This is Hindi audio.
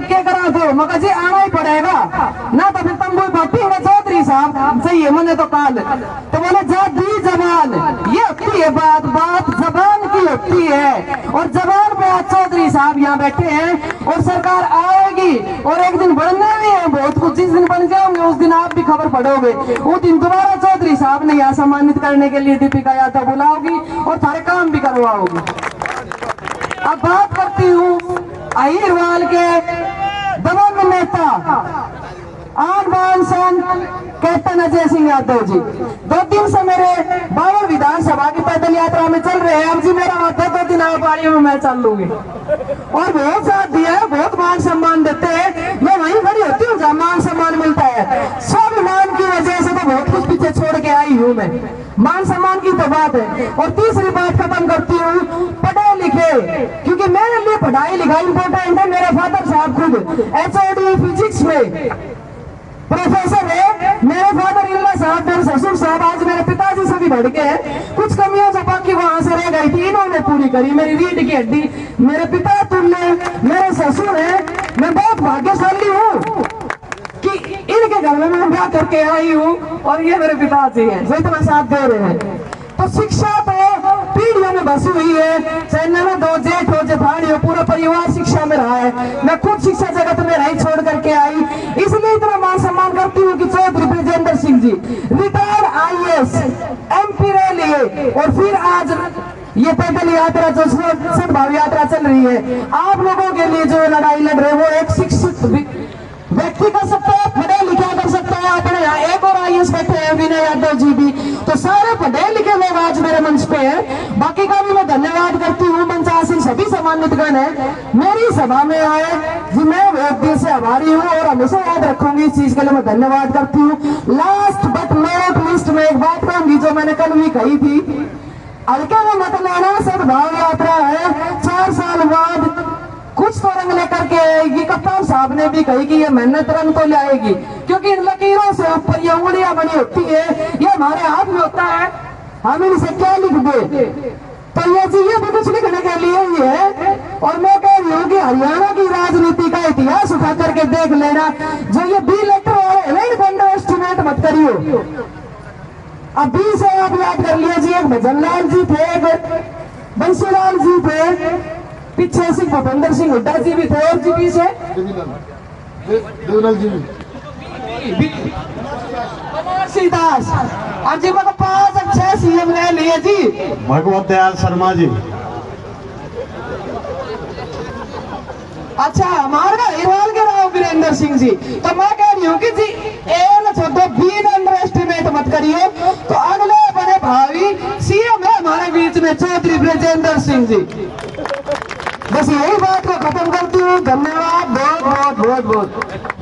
क्या करा दो मगर जी आना ही पड़ेगा ना, तो फिर तंबू भट्टी है चौधरी साहब चाहिए मैंने तो काल। तो बोले जा दी जबान, ये होती है बात, बात जबान की होती है। और जबान पे आज चौधरी साहब यहाँ बैठे हैं और सरकार आएगी और एक दिन बढ़ने भी है बहुत कुछ। जिस दिन बन जाओगे उस दिन आप भी खबर पढ़ोगे, वो दिन दोबारा चौधरी साहब ने यहाँ सम्मानित करने के लिए दीपिका यादव बुलाओगी और सारे काम भी करवाओगी। अब बात करती हूँ अहिरवाल के दबंग नेता आन बान सन कैप्टन अजय सिंह यादव जी 2 दिन से मेरे बाबर विधानसभा की पैदल यात्रा में चल रहे हैं। अब जी मेरा वादा 2 दिन पारियों में मैं चल लूंगी और बहुत साथ दिया है, बहुत मान सम्मान देते हैं। मैं वहीं खड़ी होती हूँ जहाँ मान सम्मान मिलता है। स्वाभिमान की वजह से तो बहुत कुछ पीछे छोड़ के आई हूँ मैं, मान सम्मान की तो बात है। और तीसरी बात खत्म करती हूँ पढ़े लिखे, क्योंकि मेरे लिए पढ़ाई लिखाई इंपॉर्टेंट है। मेरे फादर साहब खुद HOD फिजिक्स में प्रोफेसर है, मेरे फादर इल्ला साहब, मेरे ससुर साहब आज मेरे पिताजी से भी बढ़ के हैं। कुछ कमियां जो बाकी वहां से रह गई थी इन्होंने पूरी करी। मेरी रीढ़ की हड्डी मेरे पिता तुल्य मेरे ससुर है। मैं बहुत भाग्यशाली हूँ कि इनके घर में मैं ब्याह करके आई हूँ और ये मेरे पिताजी हैं जो इतना साथ दे रहे हैं। तो शिक्षा तो पीढ़ियों में बसी हुई है, चाहे नवा दो जेठ हो जेठानी हो, पूरा परिवार शिक्षा में रहा है। मैं खुद शिक्षा जगत में रही छोड़ करके आई, इसलिए इतना मान सम्मान करती हूँ कि Chaudhary Brajendra Singh ji retired IAS MP रह लिए और फिर आज ये पैदल यात्रा जो सद्भाव यात्रा चल रही है, आप लोगों के लिए जो लड़ाई लड़ रहे वो एक शिक्षित व्यक्ति कर सकता है, पढ़े लिखे कर सकता है। अपने यहाँ एक और IAS बैठे हैं विनय यादव जी भी, तो सारे पढ़े लिखे लोग आज मेरे मंच पे हैं। बाकी का भी मैं धन्यवाद करती हूँ। मंचासीन सभी सम्मानित गण है मेरी सभा में आए जी, मैं बहुत दिल से आभारी हूँ और हमेशा याद रखूंगी इस चीज के लिए मैं धन्यवाद करती हूँ। लास्ट बट नॉट लीस्ट में एक बात कहूंगी जो मैंने कल भी कही थी, हल्के में मत लेना, सद्भाव यात्रा है 4 साल बाद कुछ तो रंग लेकर के आएगी। कप्तान साहब ने भी कही कि ये मेहनत रंग तो लाएगी, क्योंकि इन लकीरों से ऊपर ये उंगलियां बनी होती है, ये हमारे हाथ में होता है, हम इनसे क्या लिख दे। तो ये चीजें भी कुछ लिखने के लिए ही है। और मैं कह रही हूँ कि हरियाणा की राजनीति का इतिहास उठा करके देख लेना, जो ये बी लेटर वाले इनको अंडर एस्टिमेट मत करियो। अब 20 से आप याद कर लीजिए, एक भजनलाल जी थे, एक बंसीलाल जी थे, पीछे सिंह भूपेंद्र सिंह हुड्डा जी भी थे और जी पीछे देवलाल जी दास। और जी को 5 अच्छे CM ले लिए जी, भगवत दयाल शर्मा जी। अच्छा हमारा हिरवाल के राव वीरेंद्र सिंह जी। तो मैं कह रही हूँ कि जी एल छोड़ो, बी अंडर एस्टिमेट मत करिए। तो अगले बड़े भावी CM है हमारे बीच में चौधरी ब्रजेंद्र सिंह जी। बस यही बात को खत्म करती हूँ। धन्यवाद बहुत बहुत बहुत बहुत।